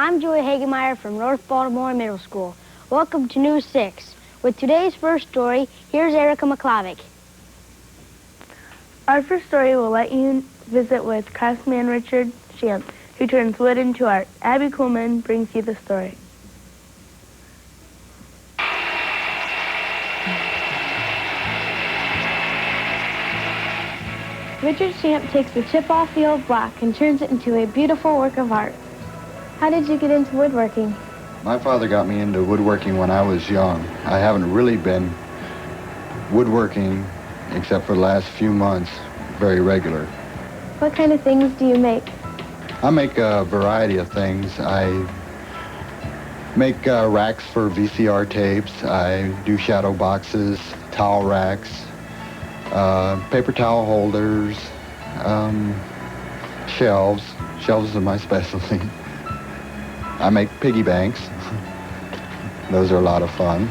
I'm Joey Hagemeyer from North Baltimore Middle School. Welcome to News 6. With today's first story, here's Erica McClavick. Our first story will let you visit with craftsman Richard Shamp, who turns wood into art. Abby Kuhlman brings you the story. Richard Shamp takes the chip off the old block and turns it into a beautiful work of art. How did you get into woodworking? My father got me into woodworking when I was young. I haven't really been woodworking except for the last few months, very regular. What kind of things do you make? I make a variety of things. I make racks for VCR tapes. I do shadow boxes, towel racks, paper towel holders, shelves. Shelves are my specialty. I make piggy banks. Those are a lot of fun.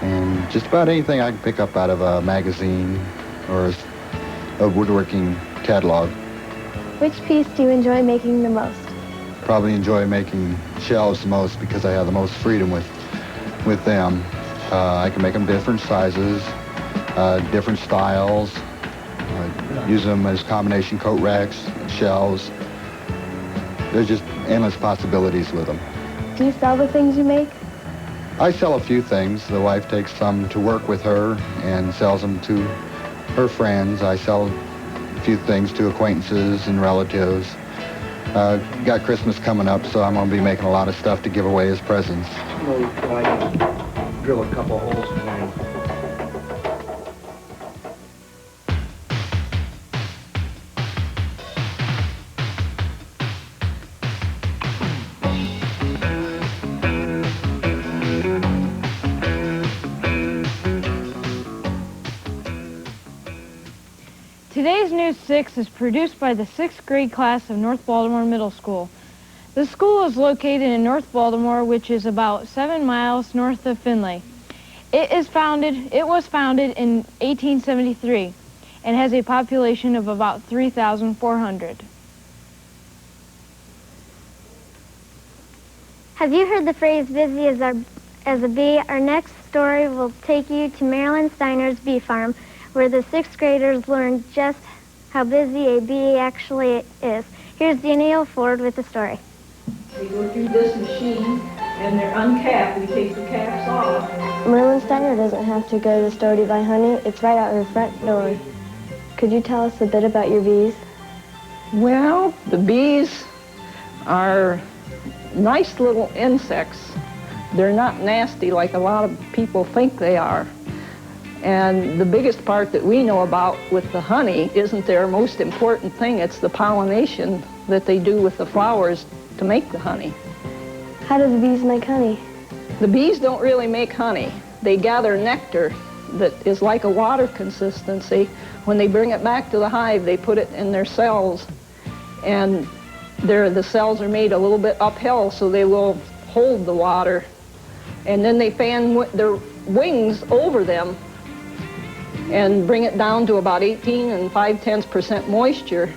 And just about anything I can pick up out of a magazine or a woodworking catalog. Which piece do you enjoy making the most? Probably enjoy making shelves the most because I have the most freedom with them. I can make them different sizes, different styles, use them as combination coat racks, shelves. There's just endless possibilities with them. Do you sell the things you make? I sell a few things. The wife takes some to work with her and sells them to her friends. I sell a few things to acquaintances and relatives. Got Christmas coming up, so I'm going to be making a lot of stuff to give away as presents. We'll drill a couple holes for you. Today's News 6 is produced by the 6th grade class of North Baltimore Middle School. The school is located in North Baltimore, which is about 7 miles north of Findlay. It was founded in 1873 and has a population of about 3,400. Have you heard the phrase busy as a bee? Our next story will take you to Marilyn Steiner's bee farm, where the 6th graders learn just how busy a bee actually is. Here's Danielle Ford with the story. They go through this machine, and they're uncapped. We take the caps off. Marilyn Steiner doesn't have to go to the store to buy honey. It's right out her front door. Could you tell us a bit about your bees? Well, the bees are nice little insects. They're not nasty like a lot of people think they are. And the biggest part that we know about with the honey isn't their most important thing. It's the pollination that they do with the flowers to make the honey. How do the bees make honey? The bees don't really make honey. They gather nectar that is like a water consistency. When they bring it back to the hive, they put it in their cells. And the cells are made a little bit uphill so they will hold the water. And then they fan their wings over them and bring it down to about 18 and 5/10% moisture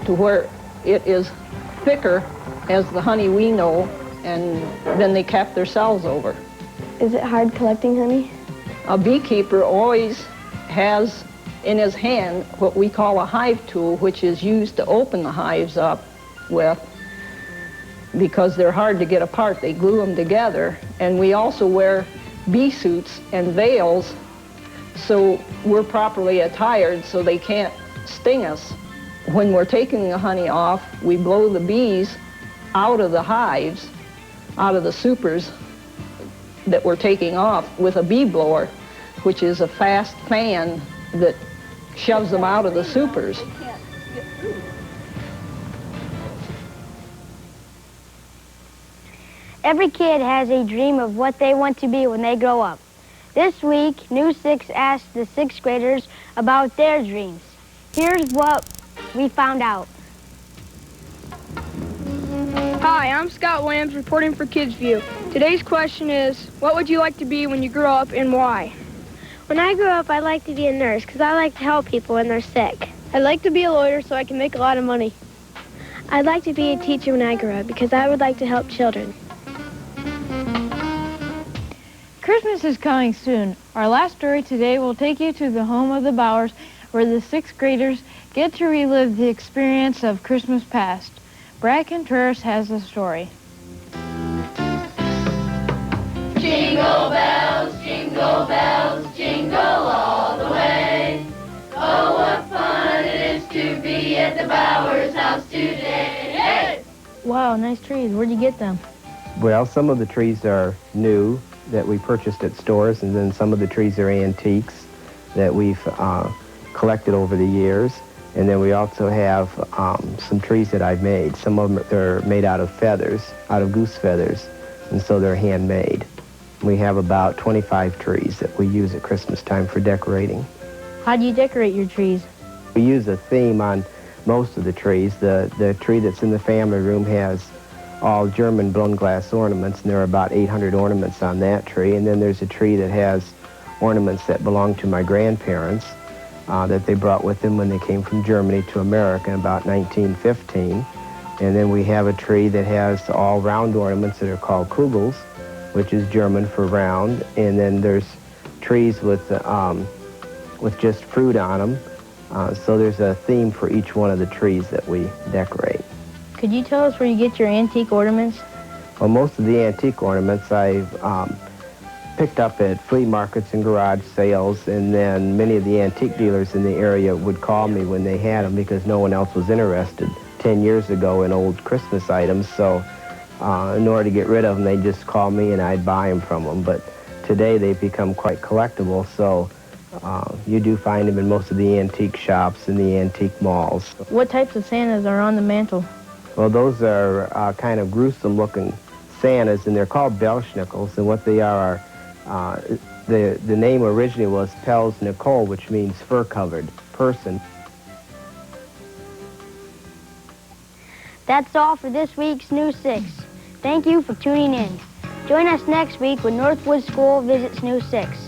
to where it is thicker as the honey we know, and then they cap their cells over. Is it hard collecting honey? A beekeeper always has in his hand what we call a hive tool, which is used to open the hives up with, because they're hard to get apart. They glue them together. And we also wear bee suits and veils so we're properly attired so they can't sting us. When we're taking the honey off, we blow the bees out of the hives, out of the supers that we're taking off with a bee blower, which is a fast fan that shoves them out of the supers. Every kid has a dream of what they want to be when they grow up. This week, News 6 asked the 6th graders about their dreams. Here's what we found out. Hi, I'm Scott Williams reporting for Kids View. Today's question is, what would you like to be when you grow up and why? When I grow up, I'd like to be a nurse because I like to help people when they're sick. I'd like to be a lawyer so I can make a lot of money. I'd like to be a teacher when I grow up because I would like to help children. Christmas is coming soon. Our last story today will take you to the home of the Bowers, where the sixth graders get to relive the experience of Christmas past. Brad Contreras has the story. Jingle bells, jingle all the way. Oh, what fun it is to be at the Bowers house today. Hey! Wow, nice trees. Where'd you get them? Well, some of the trees are new that we purchased at stores, and then some of the trees are antiques that we've collected over the years. And then we also have some trees that I've made. Some of them are made out of feathers, out of goose feathers, and so they're handmade. We have about 25 trees that we use at Christmas time for decorating. How do you decorate your trees? We use a theme on most of the trees. The tree that's in the family room has all German blown glass ornaments, and there are about 800 ornaments on that tree. And then there's a tree that has ornaments that belong to my grandparents that they brought with them when they came from Germany to America in about 1915. And then we have a tree that has all round ornaments that are called Kugels, which is German for round. And then there's trees with just fruit on them. So there's a theme for each one of the trees that we decorate. Could you tell us where you get your antique ornaments? Well, most of the antique ornaments I've picked up at flea markets and garage sales, and then many of the antique dealers in the area would call me when they had them because no one else was interested 10 years ago in old Christmas items. So in order to get rid of them, they'd just call me and I'd buy them from them. But today they've become quite collectible, so you do find them in most of the antique shops and the antique malls. What types of Santas are on the mantle? Well, those are kind of gruesome-looking Santas, and they're called Belschnickels, and what they are the name originally was Pels Nicole, which means fur-covered person. That's all for this week's New 6. Thank you for tuning in. Join us next week when Northwood School visits New 6.